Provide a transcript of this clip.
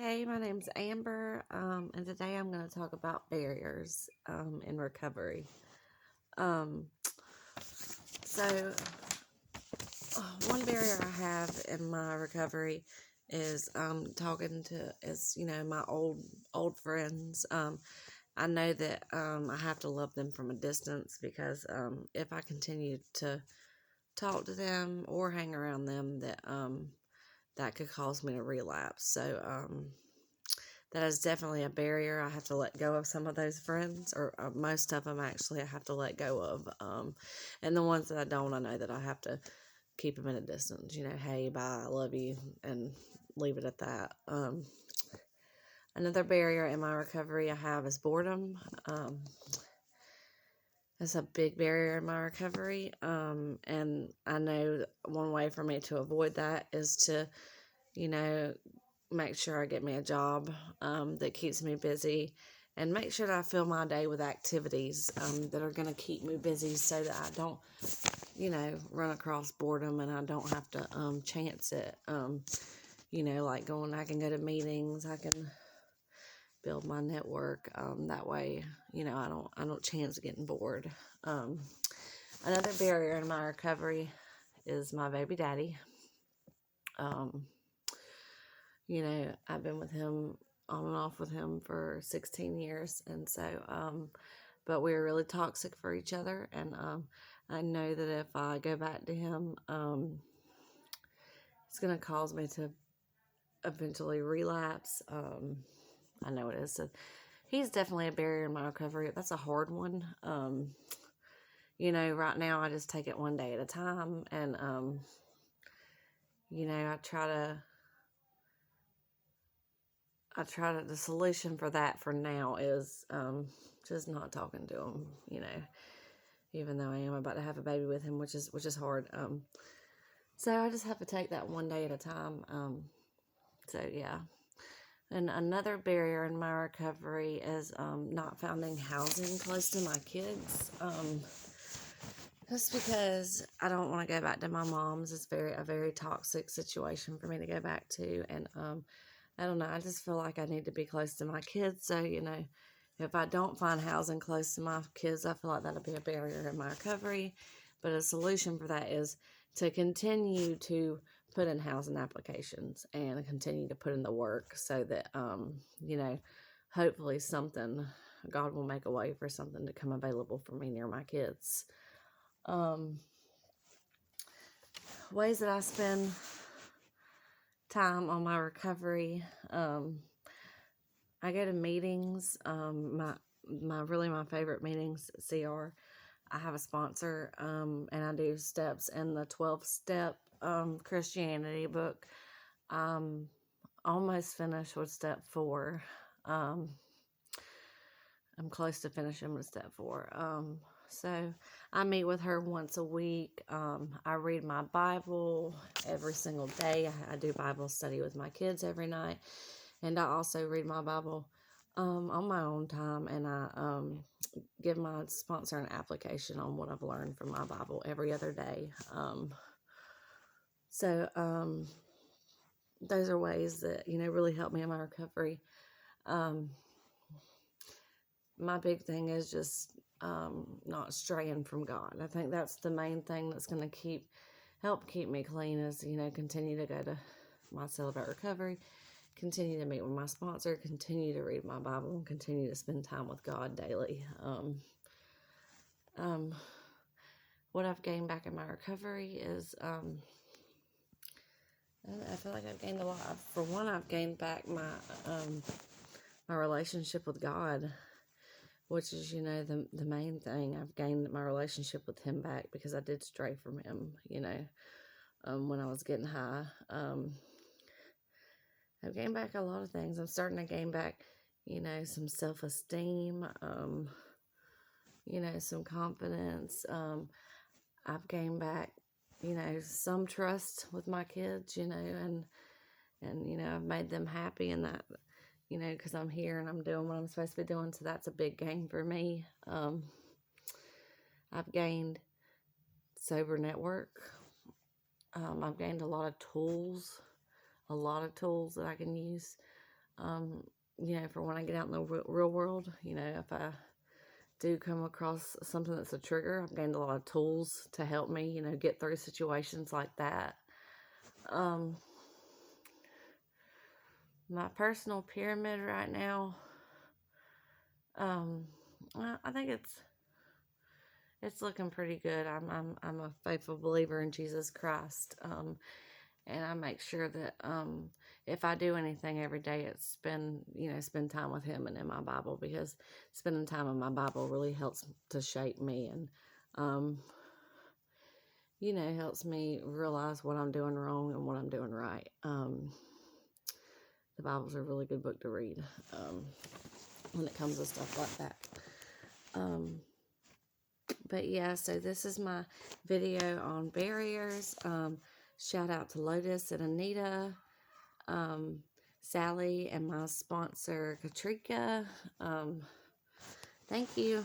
Hey, my name's Amber, and today I'm going to talk about barriers in recovery. Um, so, one barrier I have in my recovery is talking to my old friends. I know that I have to love them from a distance because if I continue to talk to them or hang around them, that could cause me to relapse. So that is definitely a barrier. I have to let go of some of those friends, or most of them actually, I have to let go of. And the ones that I don't, I know that I have to keep them at a distance. Hey, bye, I love you, and leave it at that. Another barrier in my recovery I have is boredom. That's a big barrier in my recovery. And I know one way for me to avoid that is to, you know, make sure I get me a job that keeps me busy, and make sure that I fill my day with activities that are going to keep me busy so that I don't, run across boredom and I don't have to chance it. Like I can go to meetings, I can build my network. That way, I don't chance getting bored. Um, Another barrier in my recovery is my baby daddy. Um, I've been with him on and off with him for 16 years. And so, but we were really toxic for each other. And I know that if I go back to him, it's going to cause me to eventually relapse. I know it is. So he's definitely a barrier in my recovery. That's a hard one. Right now I just take it one day at a time. And, the solution for that for now is just not talking to him, even though I am about to have a baby with him, which is hard. So I just have to take that one day at a time. So yeah. And another barrier in my recovery is not finding housing close to my kids. Just because I don't want to go back to my mom's. It's a very toxic situation for me to go back to. And I don't know, I just feel like I need to be close to my kids. So, if I don't find housing close to my kids, I feel like that'll be a barrier in my recovery. But a solution for that is to continue to put in housing applications and continue to put in the work so that, hopefully God will make a way for something to come available for me near my kids. Ways that I spend time on my recovery. I go to meetings. My favorite meetings at CR. I have a sponsor, and I do steps in the 12-step Christianity book. I'm almost finished with step 4. I'm close to finishing with step 4. So I meet with her once a week. I read my Bible every single day. I do Bible study with my kids every night. And I also read my Bible on my own time. And I give my sponsor an application on what I've learned from my Bible every other day. So those are ways that, really help me in my recovery. My big thing is just not straying from God. I think that's the main thing that's going to help keep me clean is, continue to go to my Celebrate Recovery, continue to meet with my sponsor, continue to read my Bible, and continue to spend time with God daily. What I've gained back in my recovery is, I feel like I've gained a lot. For one, I've gained back my relationship with God, which is, the main thing. I've gained my relationship with Him back because I did stray from Him, when I was getting high. I've gained back a lot of things. I'm starting to gain back, some self-esteem, some confidence. I've gained back, some trust with my kids, and I've made them happy, and that, because I'm here and I'm doing what I'm supposed to be doing. So that's a big gain for me. I've gained sober network. I've gained a lot of tools that I can use you know, for when I get out in the real world, you know, if I do come across something that's a trigger, I've gained a lot of tools to help me, you know, get through situations like that. My personal pyramid right now, I think it's looking pretty good. I'm a faithful believer in Jesus Christ. And I make sure that if I do anything every day, it's spend time with Him and in my Bible, because spending time in my Bible really helps to shape me, and helps me realize what I'm doing wrong and what I'm doing right. The Bible's a really good book to read when it comes to stuff like that. But yeah, so this is my video on barriers. Shout out to Lotus and Anita, Sally, and my sponsor, Katrika. Thank you.